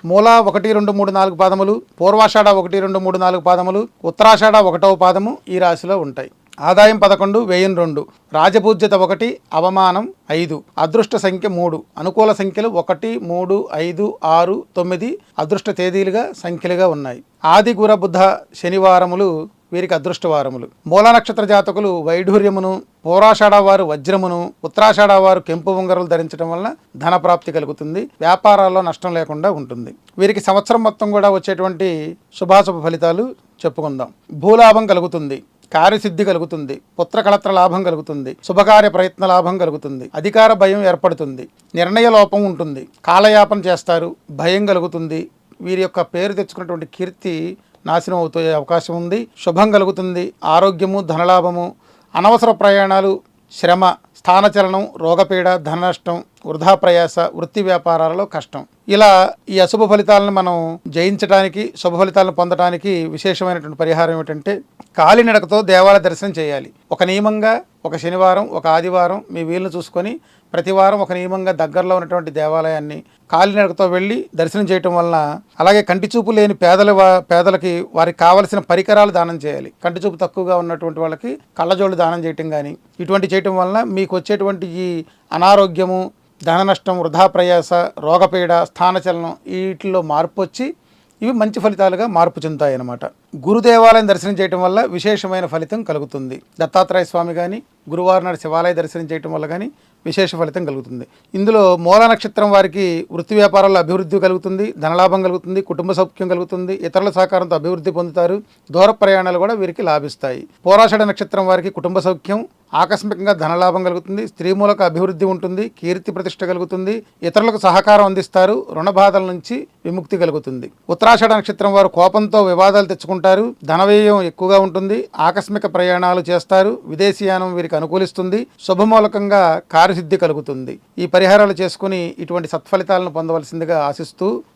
మూల 1, 2, 3, 4 పాదములు, పూర్వాషాఢ 1, 2, 3, 4 పాదములు, ఉత్తరాషాఢ 1వ పాదము ఈ రాశిలో ఉంటాయి. ఆదాయం 11, వ్యయం 2, రాజపూజ్యత 1, అవమానం 5, అదృష్ట సంఖ్య 3, అనుకూల సంఖ్యలు 1, 3, 5, 6, 9 అదృష్ట తేదీలుగా సంఖ్యలుగా ఉన్నాయి. ఆది గుర బుధ శనివారములు వీరికి అదృష్టవారములు. మూల నక్షత్ర జాతకులు వైఢూర్యమును, పూర్వాషాఢ వారు వజ్రమును, ఉత్తరాషాఢ వారు కెంపు ఉంగరాలు ధరించడం వలన ధన ప్రాప్తి కలుగుతుంది. వ్యాపారాల్లో నష్టం లేకుండా ఉంటుంది. వీరికి సంవత్సరం మొత్తం కూడా వచ్చేటువంటి శుభాశుభ ఫలితాలు చెప్పుకుందాం. భూలాభం కలుగుతుంది, కార్యసిద్ధి కలుగుతుంది, పుత్రకళత్ర లాభం కలుగుతుంది, శుభకార్య ప్రయత్న లాభం కలుగుతుంది, అధికార భయం ఏర్పడుతుంది, నిర్ణయ లోపం ఉంటుంది, కాలయాపన చేస్తారు, భయం కలుగుతుంది. వీరి యొక్క పేరు తెచ్చుకున్నటువంటి కీర్తి నాశనం అవుతాయి అవకాశం ఉంది. శుభం కలుగుతుంది, ఆరోగ్యము, ధనలాభము, అనవసర ప్రయాణాలు, శ్రమ, స్థానచలనం, రోగపీడ, ధన నష్టం, వృధా ప్రయాస, వృత్తి వ్యాపారాలలో కష్టం. ఇలా ఈ అశుభ ఫలితాలను మనం జయించడానికి, శుభ ఫలితాలను పొందడానికి విశేషమైనటువంటి పరిహారం ఏమిటంటే కాలినడకతో దేవాలయ దర్శనం చేయాలి. ఒక నియమంగా ఒక శనివారం, ఒక ఆదివారం మీ వీలును చూసుకొని ప్రతివారం ఒక నియమంగా దగ్గరలో ఉన్నటువంటి దేవాలయాన్ని కాలినడకతో వెళ్ళి దర్శనం చేయటం వలన, అలాగే కంటి చూపు లేని పేదలకి వారికి కావలసిన పరికరాలు దానం చేయాలి. కంటి చూపు తక్కువగా ఉన్నటువంటి వాళ్ళకి కళ్ళజోళ్ళు దానం చేయటం కానీ ఇటువంటి చేయటం వలన మీకు వచ్చేటువంటి ఈ అనారోగ్యము, ధన నష్టం, వృధా ప్రయాస, రోగపీడ, స్థానచలనం వీటిల్లో మార్పు వచ్చి ఇవి మంచి ఫలితాలుగా మార్పు చెందుతాయి అన్నమాట. గురుదేవాలయం దర్శనం చేయటం వల్ల విశేషమైన ఫలితం కలుగుతుంది. దత్తాత్రేయ స్వామి కానీ, గురువారం నాడు శివాలయ దర్శనం చేయటం వల్ల కానీ విశేష ఫలితం కలుగుతుంది. ఇందులో మూల నక్షత్రం వారికి వృత్తి వ్యాపారాల్లో అభివృద్ధి కలుగుతుంది, ధనలాభం కలుగుతుంది, కుటుంబ సౌఖ్యం కలుగుతుంది, ఇతరుల సహకారంతో అభివృద్ధి పొందుతారు, దూర ప్రయాణాలు కూడా వీరికి లాభిస్తాయి. పూర్వాషాఢ నక్షత్రం వారికి కుటుంబ సౌఖ్యం, ఆకస్మికంగా ధనలాభం కలుగుతుంది, స్త్రీ మూలక అభివృద్ధి ఉంటుంది, కీర్తి ప్రతిష్ట కలుగుతుంది, ఇతరులకు సహకారం అందిస్తారు, రుణ బాధల నుంచి విముక్తి కలుగుతుంది. ఉత్తరాషాఢ నక్షత్రం వారు కోపంతో వివాదాలు తెచ్చుకుంటారు, ధనవ్యయం ఎక్కువగా ఉంటుంది, ఆకస్మిక ప్రయాణాలు చేస్తారు, విదేశీయానం వీరికి అనుకూలిస్తుంది, శుభమూలకంగా కార్యసిద్ధి కలుగుతుంది. ఈ పరిహారాలు చేసుకుని ఇటువంటి సత్ఫలితాలను పొందవలసిందిగా ఆశిస్తూ